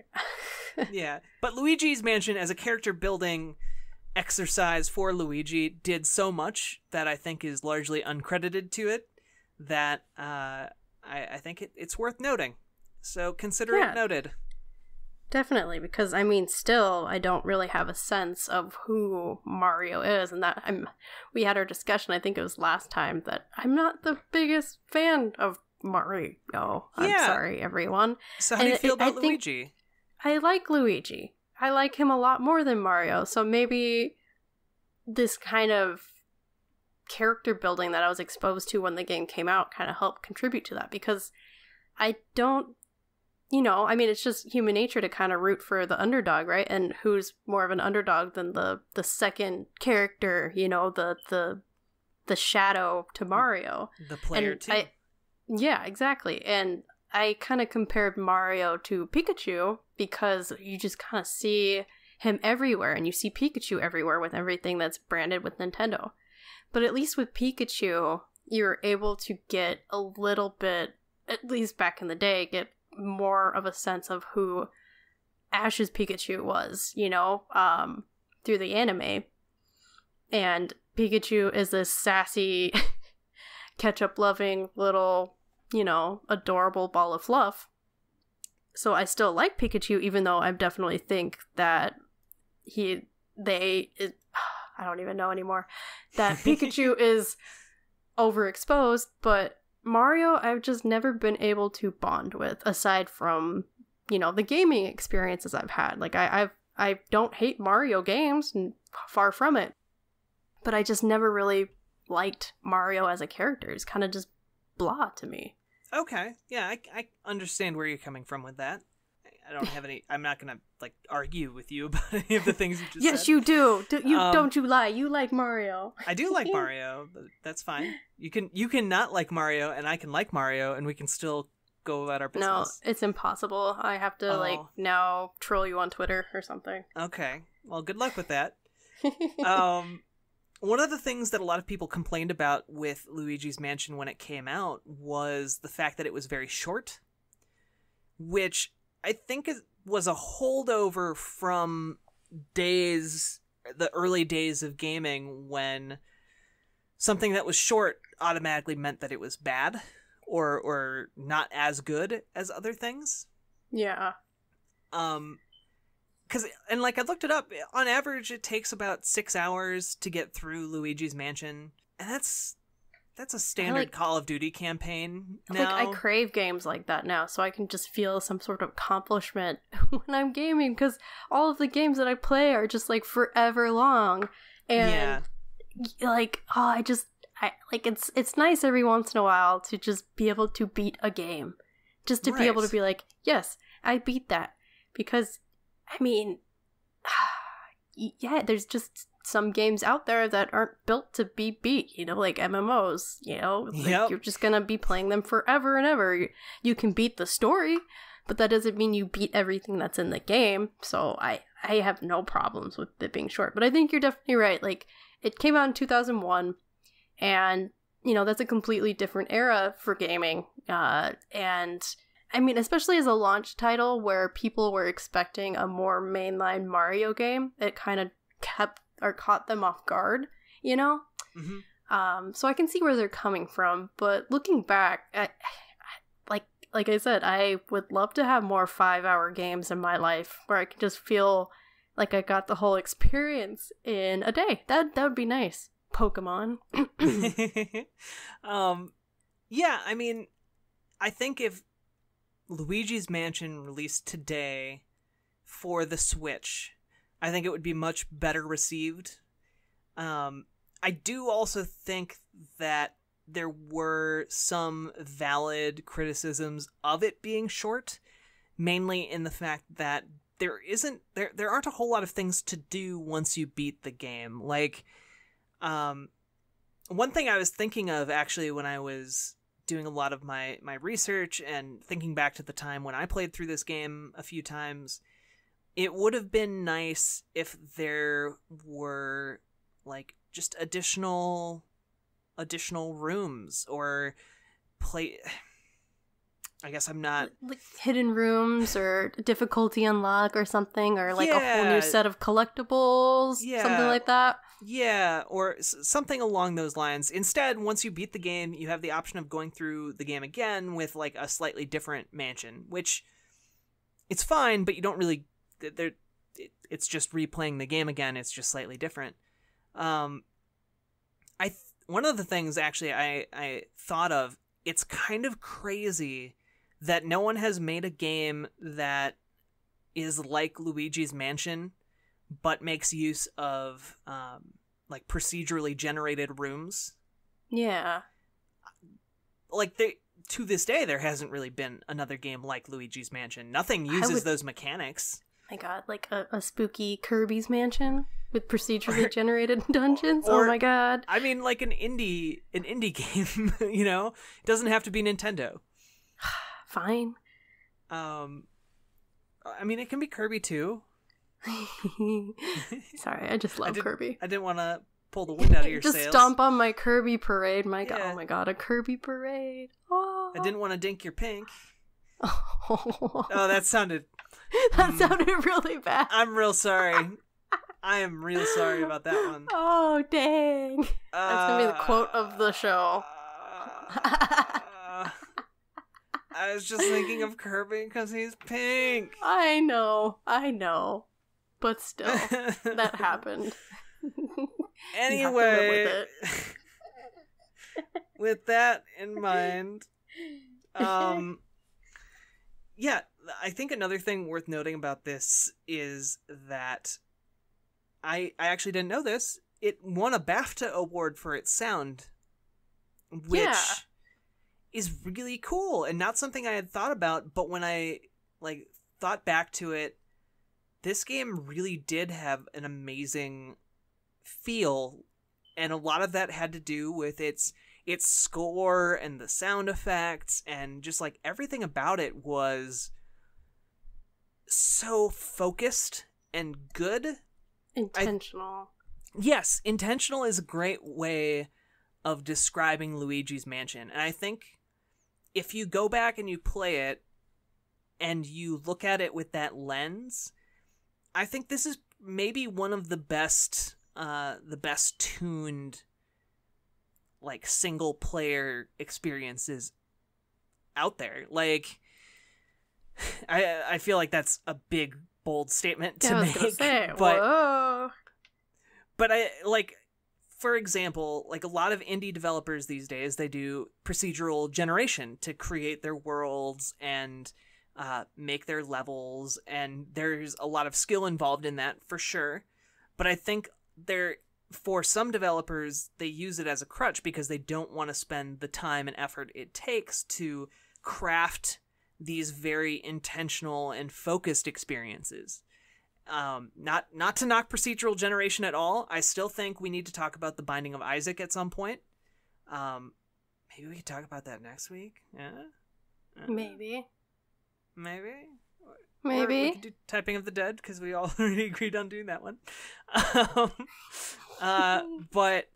Yeah, but Luigi's Mansion as a character building exercise for Luigi did so much that I think is largely uncredited to it that I think it's worth noting. So consider it noted. Definitely, because I mean, still, I don't really have a sense of who Mario is, and that we had our discussion, I think it was last time, that I'm not the biggest fan of Mario. I'm sorry, everyone. So how do you feel about Luigi? I like Luigi. I like him a lot more than Mario, so maybe this kind of character building that I was exposed to when the game came out kind of helped contribute to that, because I don't I mean, it's just human nature to kind of root for the underdog, right? And who's more of an underdog than the second character, the shadow to Mario. The player, too. Yeah, exactly. And I kind of compared Mario to Pikachu because you just kind of see him everywhere, and you see Pikachu everywhere with everything that's branded with Nintendo. But at least with Pikachu, you're able to get a little bit, at least back in the day, get more of a sense of who Ash's Pikachu was, through the anime. And Pikachu is this sassy, ketchup-loving little, adorable ball of fluff. So I still like Pikachu, even though I definitely think that I don't even know anymore, that Pikachu is overexposed, but Mario, I've just never been able to bond with, aside from, the gaming experiences I've had. Like, I don't hate Mario games, far from it. But I just never really liked Mario as a character. It's kind of just blah to me. Okay. Yeah, I understand where you're coming from with that. I don't have I'm not going to, argue with you about any of the things you just said. Yes, you do. Don't you lie. You like Mario. I do like Mario, but that's fine. You can not like Mario, and I can like Mario, and we can still go about our business. No, it's impossible. I have to, now troll you on Twitter or something. Okay. Well, good luck with that. One of the things that a lot of people complained about with Luigi's Mansion when it came out was the fact that it was very short, which I think it was a holdover from the early days of gaming, when something that was short automatically meant that it was bad or not as good as other things. Yeah. I looked it up. On average, it takes about 6 hours to get through Luigi's Mansion, and that's a standard Call of Duty campaign now. I crave games like that now, so I can just feel some sort of accomplishment when I'm gaming, because all of the games that I play are just, forever long. And, it's nice every once in a while to just be able to beat a game. Just to be able to be like, yes, I beat that. Because, I mean, there's just some games out there that aren't built to be beat, like MMOs, you're just gonna be playing them forever and ever. You can beat the story, but that doesn't mean you beat everything that's in the game. So I have no problems with it being short. But I think you're definitely right. It came out in 2001, and, that's a completely different era for gaming. And I mean, especially as a launch title where people were expecting a more mainline Mario game, it kind of caught them off guard, Mm-hmm. So I can see where they're coming from, but looking back, like I said, I would love to have more 5-hour games in my life where I can just feel like I got the whole experience in a day. That would be nice. Pokemon. Yeah, I mean, I think if Luigi's Mansion released today for the Switch, I think it would be much better received. I do also think that there were some valid criticisms of it being short, mainly in the fact that there aren't a whole lot of things to do once you beat the game. Like, one thing I was thinking of actually when I was doing a lot of my research and thinking back to the time when I played through this game a few times, it would have been nice if there were like just additional rooms or I guess I'm not like hidden rooms or difficulty unlock or something, or like a whole new set of collectibles, something like that. Yeah, or something along those lines. Instead, once you beat the game, you have the option of going through the game again with like a slightly different mansion, which it's fine, but you don't really. It's just replaying the game again. It's just slightly different. One of the things actually I thought of. It's kind of crazy that no one has made a game that is like Luigi's Mansion, but makes use of like procedurally generated rooms. Yeah. Like to this day, there hasn't really been another game like Luigi's Mansion. Nothing uses those mechanics. My God, like a spooky Kirby's Mansion with procedurally generated dungeons. Oh my God! I mean, like an indie game. You know, it doesn't have to be Nintendo. Fine. I mean, it can be Kirby too. Sorry, I just love Kirby. I didn't want to pull the wind out of your just sails. Stomp on my Kirby parade. Oh my God, a Kirby parade. Oh. I didn't want to dink your pink. Oh, that sounded really bad. I'm real sorry. I am real sorry about that one. Oh, dang. That's gonna be the quote of the show. I was just thinking of Kirby because he's pink. I know. But still, that happened. Anyway, with that in mind, yeah, I think another thing worth noting about this is that I actually didn't know this. It won a BAFTA award for its sound, which is really cool and not something I had thought about. But when I thought back to it, this game really did have an amazing feel, and a lot of that had to do with its score and the sound effects, and just like everything about it was so focused and good. Intentional. Yes, intentional is a great way of describing Luigi's Mansion. And I think if you go back and you play it and you look at it with that lens, I think this is maybe one of the best tuned like single player experiences out there. Like I feel like that's a big bold statement to make. Gonna say, but whoa. But I like, for example, like a lot of indie developers these days, they do procedural generation to create their worlds and make their levels, and there's a lot of skill involved in that for sure. But I think for some developers, they use it as a crutch because they don't want to spend the time and effort it takes to craft these very intentional and focused experiences. Not to knock procedural generation at all. I still think we need to talk about The Binding of Isaac at some point. Maybe we could talk about that next week. Yeah. Maybe. Or we could do Typing of the Dead because we already agreed on doing that one. But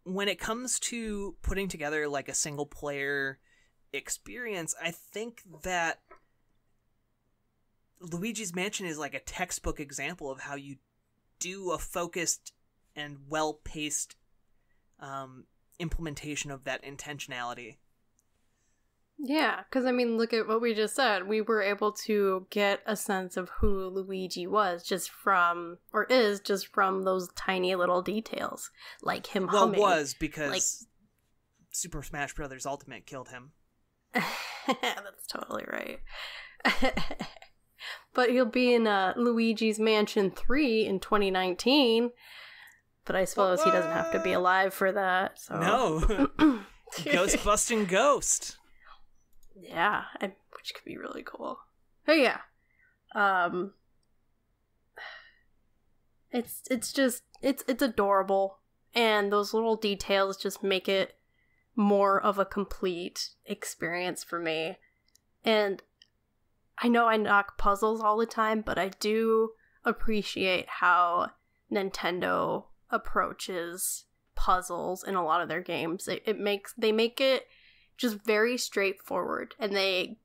when it comes to putting together like a single player experience, I think that Luigi's Mansion is like a textbook example of how you do a focused and well-paced implementation of that intentionality. Yeah, because I mean, look at what we just said. We were able to get a sense of who Luigi was just from, or is just from those tiny little details, like him humming. Well, was because Super Smash Bros. Ultimate killed him. That's totally right. But he'll be in Luigi's Mansion 3 in 2019. But I suppose he doesn't have to be alive for that. So. No. Ghostbusting Ghost. Yeah, which could be really cool. But yeah. It's adorable. And those little details just make it more of a complete experience for me. And I know I knock puzzles all the time, but I do appreciate how Nintendo approaches puzzles in a lot of their games. They make it just very straightforward, and they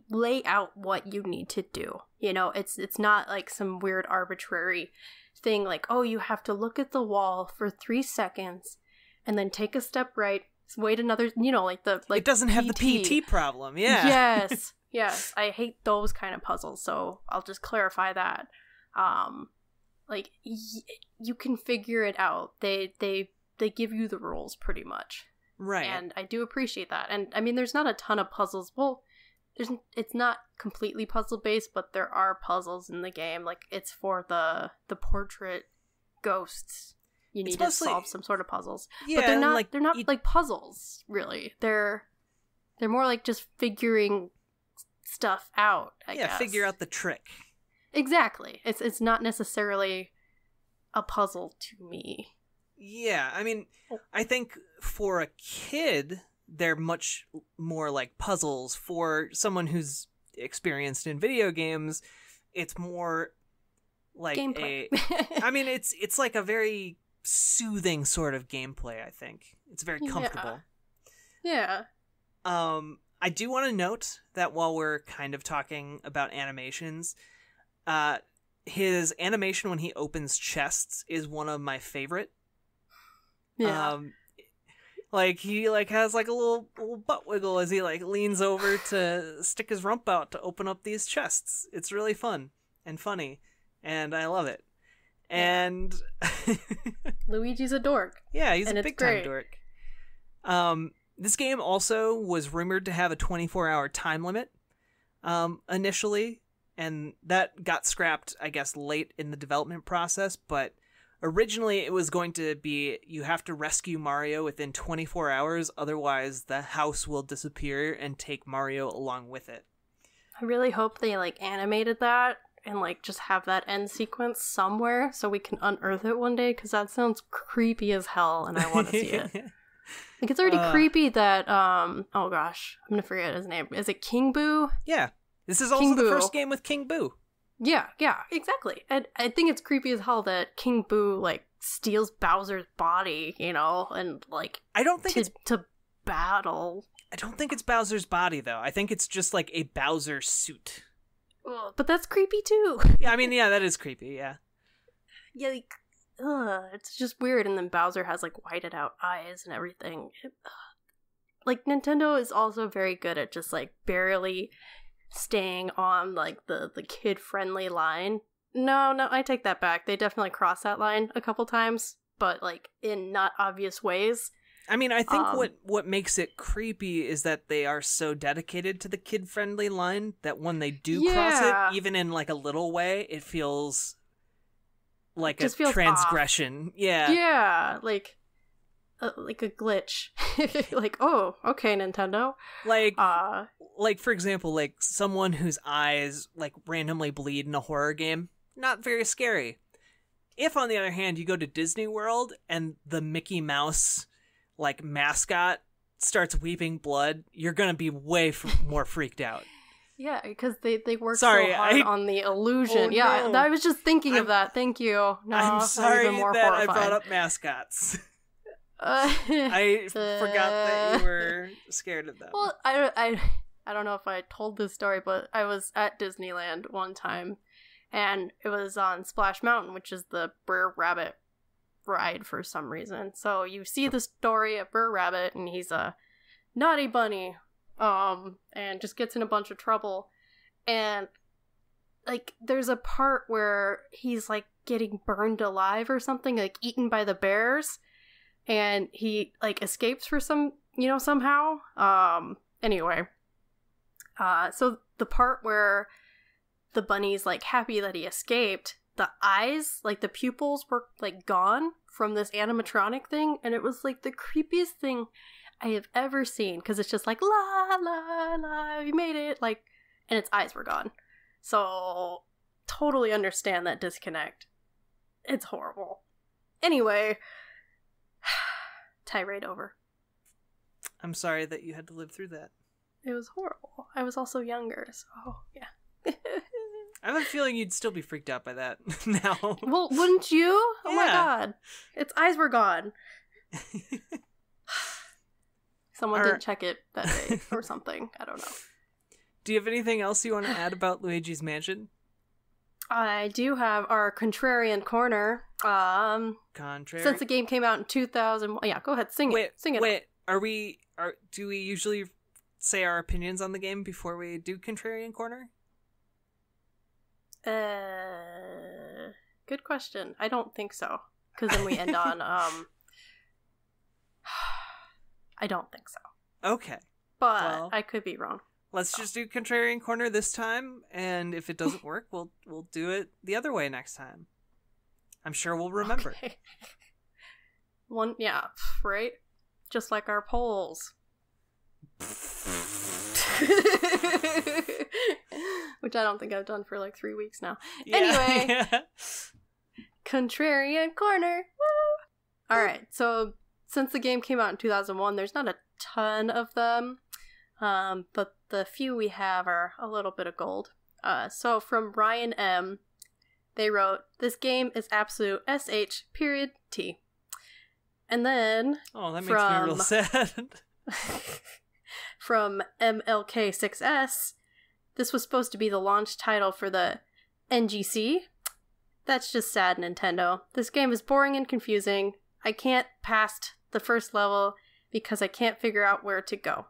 lay out what you need to do. You know, it's not like some weird arbitrary thing like, oh, you have to look at the wall for 3 seconds and then take a step right, wait another, you know, like it doesn't have the PT problem. Yeah. Yes, I hate those kind of puzzles, so I'll just clarify that. Like you can figure it out. They give you the rules pretty much. Right. And I do appreciate that. And I mean, there's not a ton of puzzles. Well, it's not completely puzzle based, but there are puzzles in the game. Like it's for the portrait ghosts. You need to solve some sort of puzzles. Yeah, but they're not like puzzles, really. They're more like just figuring stuff out, I guess. Figure out the trick. Exactly. It's not necessarily a puzzle to me. Yeah, I mean, I think for a kid, they're much more like puzzles. For someone who's experienced in video games, it's more like gameplay. I mean, it's like a very soothing sort of gameplay, I think. It's very comfortable. Yeah. I do want to note that while we're kind of talking about animations, his animation when he opens chests is one of my favorite. Yeah. Like he like has like a little butt wiggle as he like leans over to stick his rump out to open up these chests. It's really fun and funny, and I love it. And Luigi's a dork. Yeah, he's a big time dork. This game also was rumored to have a 24-hour time limit initially, and that got scrapped, I guess, late in the development process, but originally it was going to be you have to rescue Mario within 24 hours, otherwise the house will disappear and take Mario along with it. I really hope they like animated that and like just have that end sequence somewhere so we can unearth it one day, because that sounds creepy as hell and I want to see it. Like it's already creepy that oh gosh, I'm gonna forget his name. Is it King Boo? Yeah. This is also the first game with King Boo. Yeah, exactly. And I think it's creepy as hell that King Boo like steals Bowser's body, you know, and like I don't think to battle. I don't think it's Bowser's body though. I think it's just like a Bowser suit. Ugh, but that's creepy too. Yeah, I mean, yeah, that is creepy, yeah. Yeah, like, it's just weird, and then Bowser has like whited out eyes and everything. Like Nintendo is also very good at just like barely staying on like the kid friendly line. No, I take that back. They definitely cross that line a couple times, but like in not obvious ways. I mean, I think what makes it creepy is that they are so dedicated to the kid friendly line that when they do cross it, even in like a little way, it feels like a transgression. Off. Yeah, like a glitch. Like, oh, okay, Nintendo. Like for example, like someone whose eyes like randomly bleed in a horror game, not very scary. If on the other hand you go to Disney World and the Mickey Mouse like mascot starts weeping blood, you're gonna be way more freaked out. Yeah, because they work so hard on the illusion. Oh, no. I was just thinking of that. Thank you. No, I'm sorry even more that horrifying. I brought up mascots. I forgot that you were scared of them. Well, I don't know if I told this story, but I was at Disneyland one time, and it was on Splash Mountain, which is the Brer Rabbit ride for some reason. So you see the story of Brer Rabbit, and he's a naughty bunny, and just gets in a bunch of trouble. And, like, there's a part where he's, like, getting burned alive or something, like, eaten by the bears, and he, like, escapes for somehow. Anyway. So the part where the bunny's, like, happy that he escaped, the eyes, like, the pupils were, like, gone from this animatronic thing, and it was, like, the creepiest thing I have ever seen, because it's just like, la, la, la, we made it, like, and its eyes were gone. So, totally understand that disconnect. It's horrible. Anyway, tirade over. I'm sorry that you had to live through that. It was horrible. I was also younger, so, yeah. I have a feeling you'd still be freaked out by that now. Well, wouldn't you? Oh my god. Its eyes were gone. Someone didn't check it that day or something. I don't know. Do you have anything else you want to add about Luigi's Mansion? I do have our contrarian corner. Contrary? Since the game came out in 2000... Yeah, go ahead. Sing it. Wait. Do we usually say our opinions on the game before we do contrarian corner? Good question. I don't think so. Because then we end on, I don't think so. Okay. But well, I could be wrong. Let's just do contrarian corner this time, and if it doesn't work, we'll do it the other way next time. I'm sure we'll remember. Okay. Yeah, right? Just like our polls. Which I don't think I've done for like 3 weeks now. Yeah, anyway, yeah. Contrarian corner. Woo! All right, so since the game came out in 2001, there's not a ton of them, but the few we have are a little bit of gold. So from Ryan M, they wrote, "This game is absolute SH.T." And then that makes me real sad. From MLK6S, this was supposed to be the launch title for the NGC. That's just sad, Nintendo. This game is boring and confusing. I can't past the first level because I can't figure out where to go.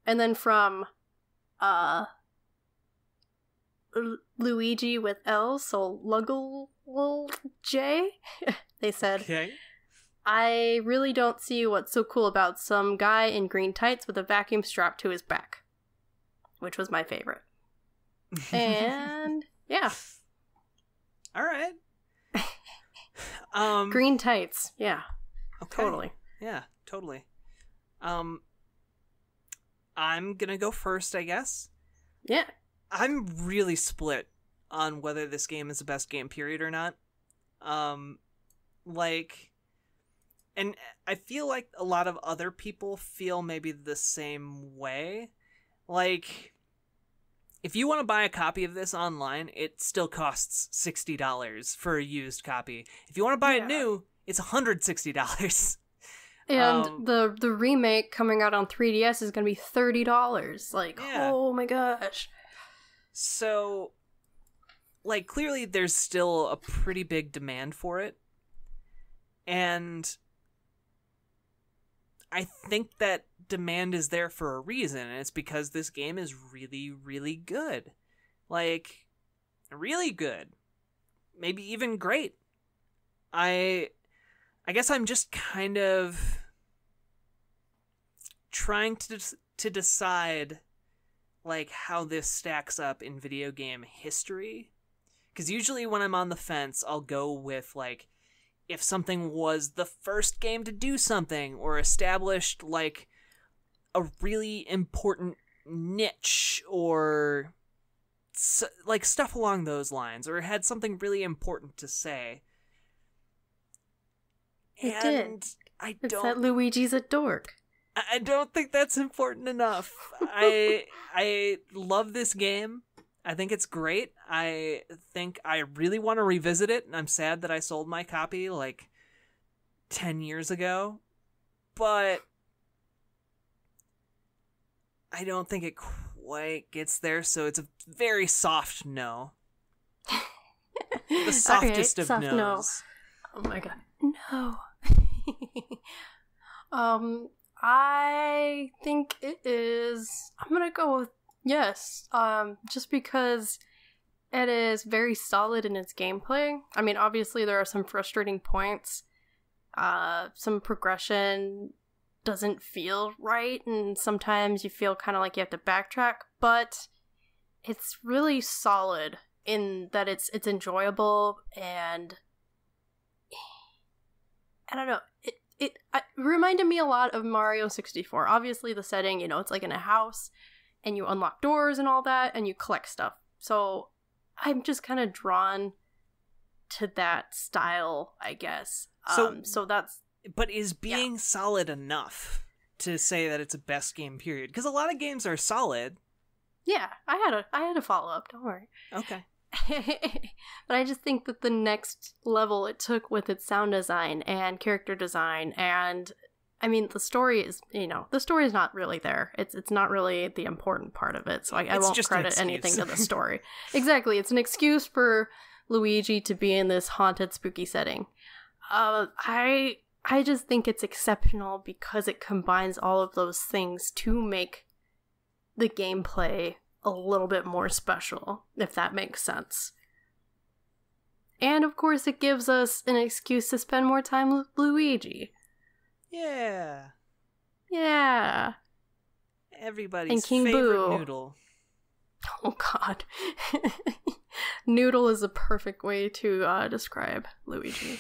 And then from Luigi with L, so Luggle J, they said, okay. I really don't see what's so cool about some guy in green tights with a vacuum strapped to his back. Which was my favorite. And, yeah. Alright. Green tights, yeah. Okay. Totally. Yeah, totally. I'm gonna go first, I guess. Yeah. I'm really split on whether this game is the best game period or not. And I feel like a lot of other people feel maybe the same way. Like, if you want to buy a copy of this online, it still costs $60 for a used copy. If you want to buy it new, it's $160. And the remake coming out on 3DS is going to be $30. Like, oh my gosh. So, like, clearly there's still a pretty big demand for it. And I think that demand is there for a reason, and it's because this game is really, really good. Like, really good. Maybe even great. I guess I'm just kind of trying to decide, like, how this stacks up in video game history. Because usually when I'm on the fence, I'll go with, like, if something was the first game to do something, or established, like, a really important niche, or, like, stuff along those lines, or had something really important to say. It did. It's that Luigi's a dork. I don't think that's important enough. I love this game. I think it's great. I think I really want to revisit it, and I'm sad that I sold my copy, like, 10 years ago. But I don't think it quite gets there, so it's a very soft no. The softest of no's. No. Oh my god. No. I think it is. I'm gonna go with yes. Just because it is very solid in its gameplay. I mean, obviously there are some frustrating points. Some progression doesn't feel right, and sometimes you feel kind of like you have to backtrack, but it's really solid in that it's enjoyable, and I don't know, it reminded me a lot of Mario 64. Obviously the setting, it's like in a house, and you unlock doors and all that, and you collect stuff. So I'm just kind of drawn to that style, I guess. So that's... But is being solid enough to say that it's a best game period? Because a lot of games are solid. Yeah, I had a follow-up, don't worry. Okay. But I just think that the next level it took with its sound design and character design, and I mean the story is not really there. It's not really the important part of it, so I won't credit anything to the story. Exactly, it's an excuse for Luigi to be in this haunted, spooky setting. I just think it's exceptional because it combines all of those things to make the gameplay a little bit more special, if that makes sense. And of course it gives us an excuse to spend more time with Luigi. Yeah. Yeah. Everybody's and King favorite Boo. noodle. Oh god. Noodle is a perfect way to describe Luigi.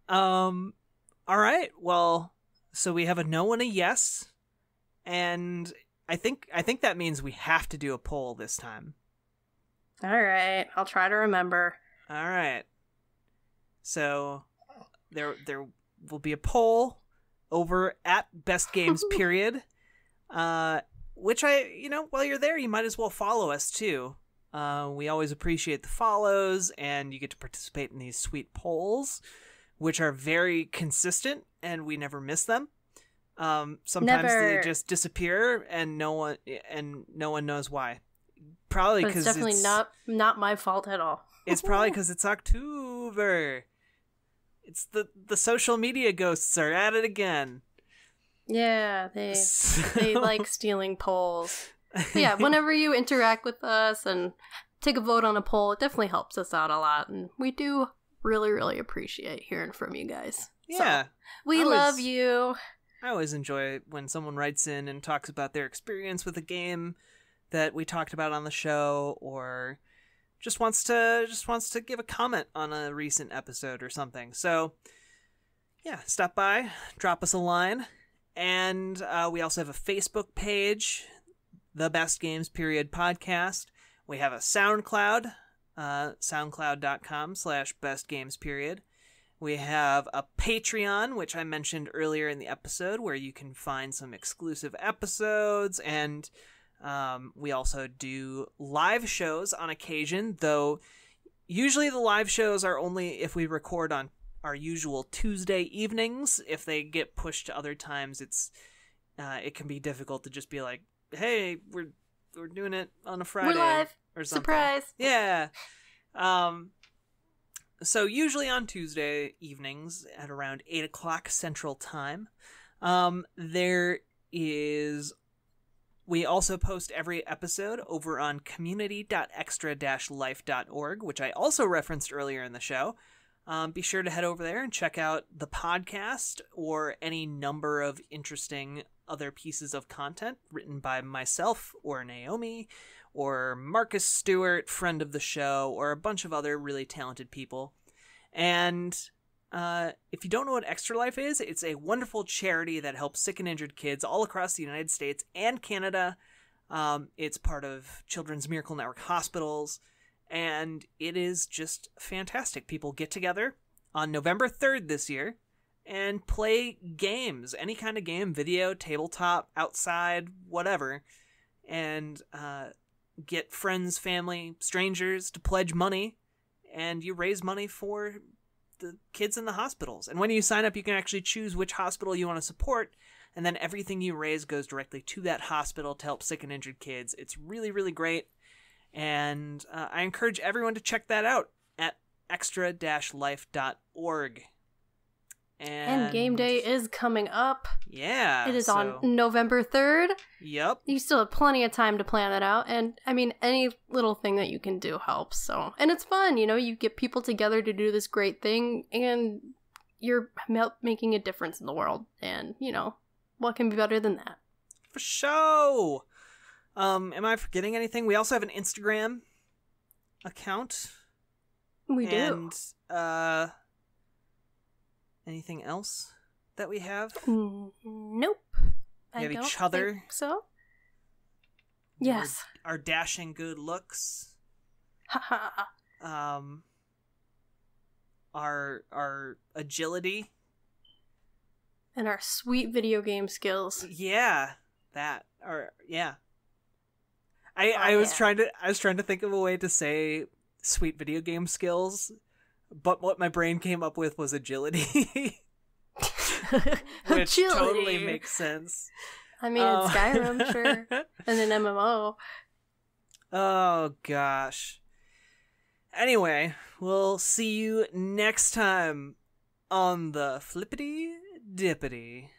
Alright, well, so we have a no and a yes, and I think that means we have to do a poll this time. Alright, I'll try to remember. Alright. So, there will be a poll over at Best Games Period, which while you're there, you might as well follow us too. We always appreciate the follows, and you get to participate in these sweet polls, which are very consistent, and we never miss them. Sometimes they just disappear, and no one knows why. Probably because it's definitely not my fault at all. It's probably because it's October. It's the social media ghosts are at it again. Yeah, they like stealing polls. But yeah, whenever you interact with us and take a vote on a poll, it definitely helps us out a lot, and we do really, really appreciate hearing from you guys. Yeah. So, we love you. I always enjoy when someone writes in and talks about their experience with a game that we talked about on the show, or just wants to give a comment on a recent episode or something. So, yeah, stop by, drop us a line, and we also have a Facebook page, The Best Games Period Podcast. We have a SoundCloud, soundcloud.com/bestgamesperiod. We have a Patreon, which I mentioned earlier in the episode, where you can find some exclusive episodes, and we also do live shows on occasion, though usually the live shows are only if we record on our usual Tuesday evenings. If they get pushed to other times, it can be difficult to just be like, hey, we're doing it on a Friday. We're live. Or something. Surprise. Yeah. So usually on Tuesday evenings at around 8 o'clock Central Time, we also post every episode over on community.extra-life.org, which I also referenced earlier in the show. Be sure to head over there and check out the podcast or any number of interesting other pieces of content written by myself or Naomi or Marcus Stewart, friend of the show, or a bunch of other really talented people. And if you don't know what Extra Life is, it's a wonderful charity that helps sick and injured kids all across the United States and Canada. It's part of Children's Miracle Network Hospitals, and it is just fantastic. People get together on November 3rd this year and play games, any kind of game, video, tabletop, outside, whatever, and get friends, family, strangers to pledge money, and you raise money for the kids in the hospitals. And when you sign up, you can actually choose which hospital you want to support, and then everything you raise goes directly to that hospital to help sick and injured kids. It's really, really great, and I encourage everyone to check that out at extra-life.org. And game day is coming up. Yeah. It is on November 3rd. Yep. You still have plenty of time to plan that out. And, I mean, any little thing that you can do helps. So, and it's fun, you know? You get people together to do this great thing, and you're making a difference in the world. And, you know, what can be better than that? For sure. Am I forgetting anything? We also have an Instagram account. We do. And, anything else that we have? Nope. We have I don't each other. think so. Yes. Our dashing good looks. Our agility. And our sweet video game skills. Yeah. I was trying to think of a way to say sweet video game skills, but what my brain came up with was agility. Which totally makes sense. I mean, in Skyrim, sure. And an MMO. Oh, gosh. Anyway, we'll see you next time on the Flippity Dippity.